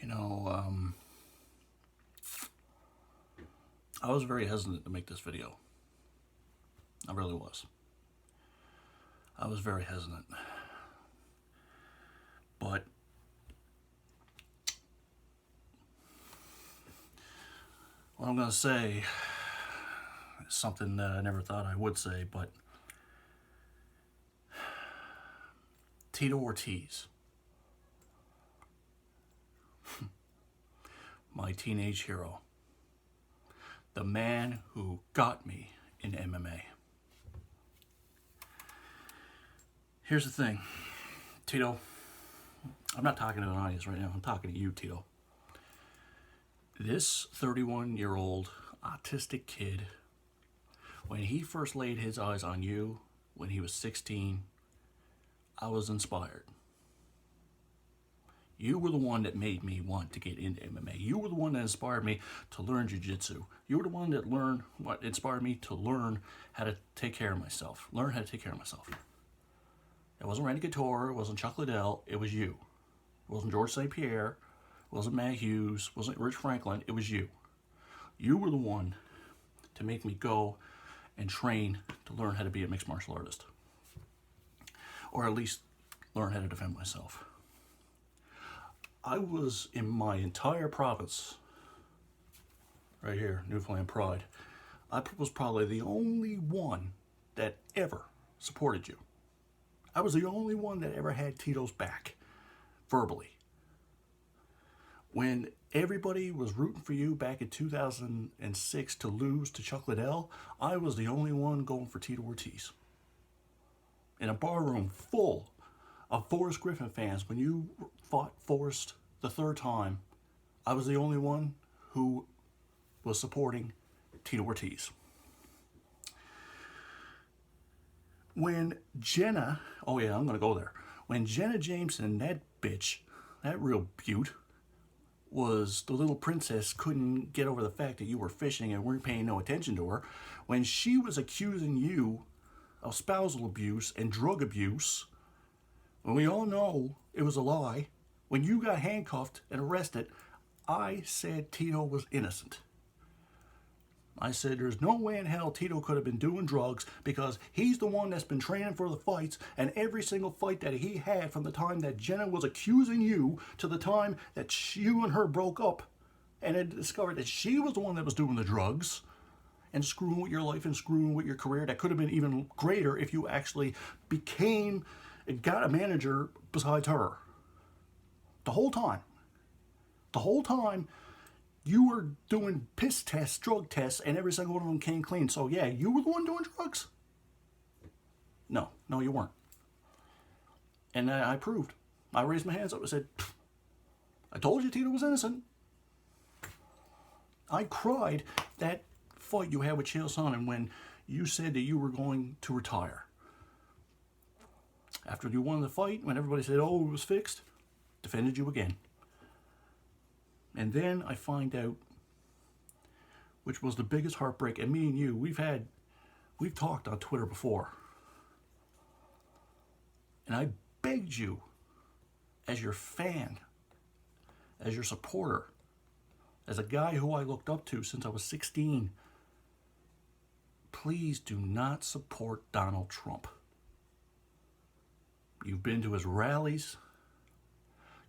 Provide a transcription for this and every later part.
You know, I was very hesitant to make this video. I really was. I was very hesitant. But what I'm going to say is something that I never thought I would say, but Tito Ortiz, my teenage hero, the man who got me in MMA. Here's the thing, Tito, I'm not talking to an audience right now, I'm talking to you, Tito. This 31-year-old autistic kid, when he first laid his eyes on you when he was 16, I was inspired. You were the one that made me want to get into MMA. You were the one that inspired me to learn jiu-jitsu. You were the one that inspired me to learn how to take care of myself. It wasn't Randy Couture, it wasn't Chuck Liddell, it was you. It wasn't George St. Pierre, it wasn't Matt Hughes, it wasn't Rich Franklin, it was you. You were the one to make me go and train to learn how to be a mixed martial artist. Or at least learn how to defend myself. I was in my entire province, right here, Newfoundland Pride, I was probably the only one that ever supported you. I was the only one that ever had Tito's back, verbally. When everybody was rooting for you back in 2006 to lose to Chuck Liddell, I was the only one going for Tito Ortiz. In a bar room full of Forrest Griffin fans, when you fought Forrest the third time, I was the only one who was supporting Tito Ortiz. When Jenna, oh yeah, I'm going to go there. When Jenna Jameson, that bitch, that real beaut, was the little princess, couldn't get over the fact that you were fishing and weren't paying no attention to her, when she was accusing you of spousal abuse and drug abuse, when we all know it was a lie, when you got handcuffed and arrested, I said Tito was innocent. I said there's no way in hell Tito could have been doing drugs because he's the one that's been training for the fights, and every single fight that he had from the time that Jenna was accusing you to the time that you and her broke up and had discovered that she was the one that was doing the drugs and screwing with your life and screwing with your career, that could have been even greater if you actually got a manager besides her. The whole time, you were doing piss tests, drug tests, and every single one of them came clean. So yeah, you were the one doing drugs? No, you weren't. And I proved. I raised my hands up and said, I told you Tito was innocent. I cried that fight you had with Chael Sonnen when you said that you were going to retire. After you won the fight, when everybody said, oh, it was fixed, defended you again. And then I find out, which was the biggest heartbreak, and me and you, we've talked on Twitter before. And I begged you, as your fan, as your supporter, as a guy who I looked up to since I was 16, please do not support Donald Trump. You've been to his rallies.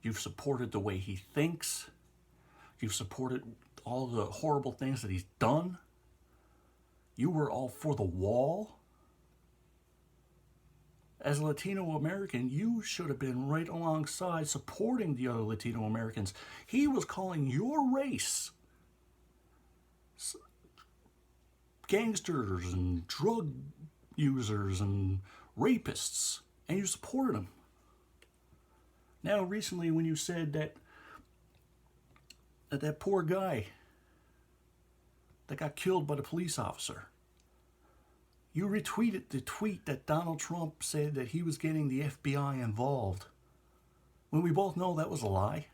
You've supported the way he thinks. You've supported all the horrible things that he's done. You were all for the wall. As a Latino American, you should have been right alongside supporting the other Latino Americans. He was calling your race gangsters and drug users and rapists, and you supported him. Now, recently, when you said that poor guy that got killed by the police officer, you retweeted the tweet that Donald Trump said that he was getting the FBI involved, when we both know that was a lie.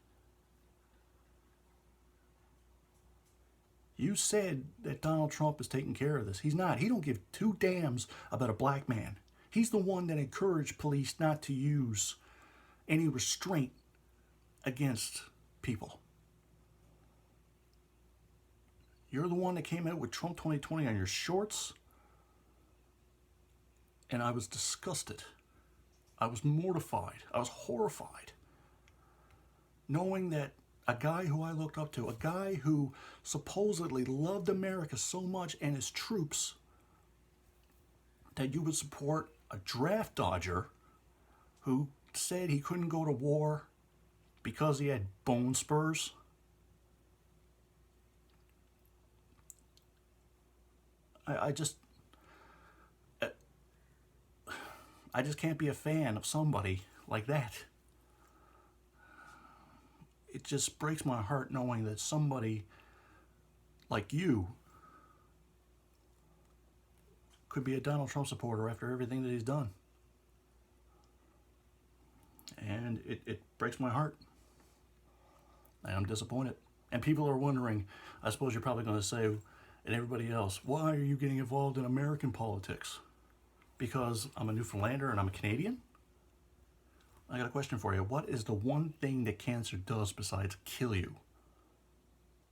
You said that Donald Trump is taking care of this. He's not. He don't give two damns about a black man. He's the one that encouraged police not to use any restraint against people. You're the one that came out with Trump 2020 on your shorts. And I was disgusted. I was mortified. I was horrified. Knowing that a guy who I looked up to, a guy who supposedly loved America so much and his troops, that you would support a draft dodger who said he couldn't go to war because he had bone spurs. I just can't be a fan of somebody like that. It just breaks my heart knowing that somebody like you could be a Donald Trump supporter after everything that he's done. And it breaks my heart. And I'm disappointed. And people are wondering, I suppose you're probably going to say, and everybody else, why are you getting involved in American politics? Because I'm a Newfoundlander and I'm a Canadian? I got a question for you. What is the one thing that cancer does besides kill you?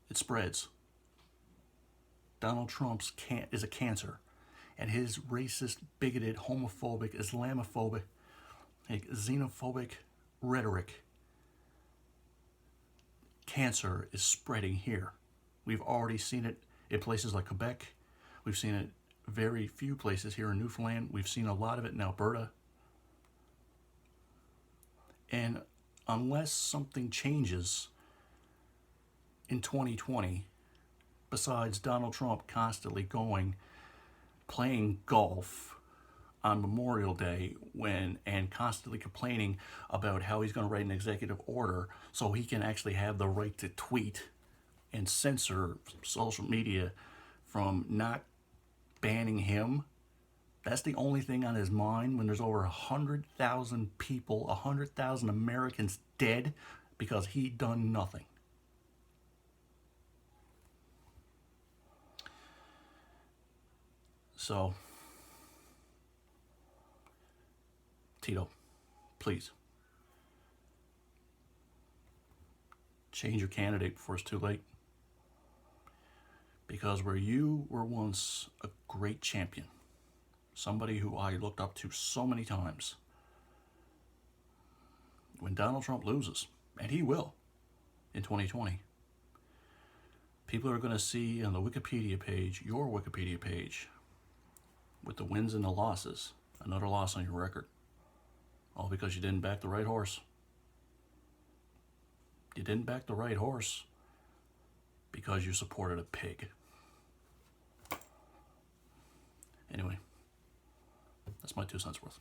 It spreads. Donald Trump's is a cancer. And his racist, bigoted, homophobic, Islamophobic, xenophobic rhetoric, cancer is spreading here. We've already seen it in places like Quebec. We've seen it very few places here in Newfoundland. We've seen a lot of it in Alberta. And unless something changes in 2020, besides Donald Trump constantly playing golf on Memorial Day and constantly complaining about how he's going to write an executive order so he can actually have the right to tweet and censor social media from not banning him. That's the only thing on his mind when there's over 100,000 people, 100,000 Americans dead because he done nothing. So, Tito, please, change your candidate before it's too late. Because where you were once a great champion, somebody who I looked up to so many times, when Donald Trump loses, and he will in 2020, people are going to see on the Wikipedia page, your Wikipedia page, with the wins and the losses, another loss on your record. All because you didn't back the right horse. You didn't back the right horse because you supported a pig. Anyway, that's my 2 cents worth.